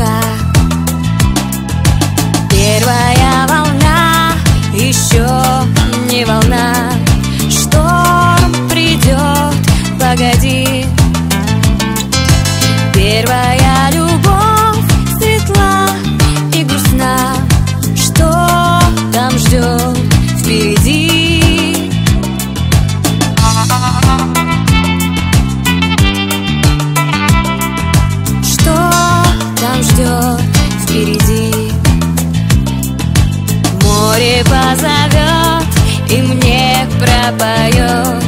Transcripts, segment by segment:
как первая волна, еще не волна. Шторм придет, погоди. Первая любовь светла и грустна. Что там ждет впереди? Что там ждет впереди? Море позовет и мне пропоет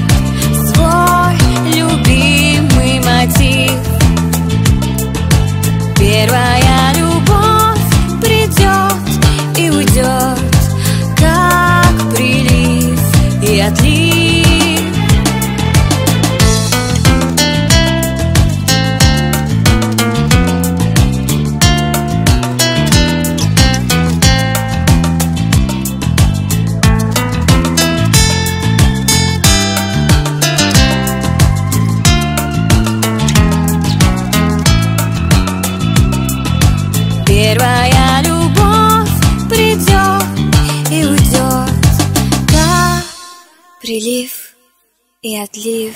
свой любимый мотив. Первая любовь придет и уйдет, как прилив и отлив. Первая любовь придет и уйдет, как прилив и отлив.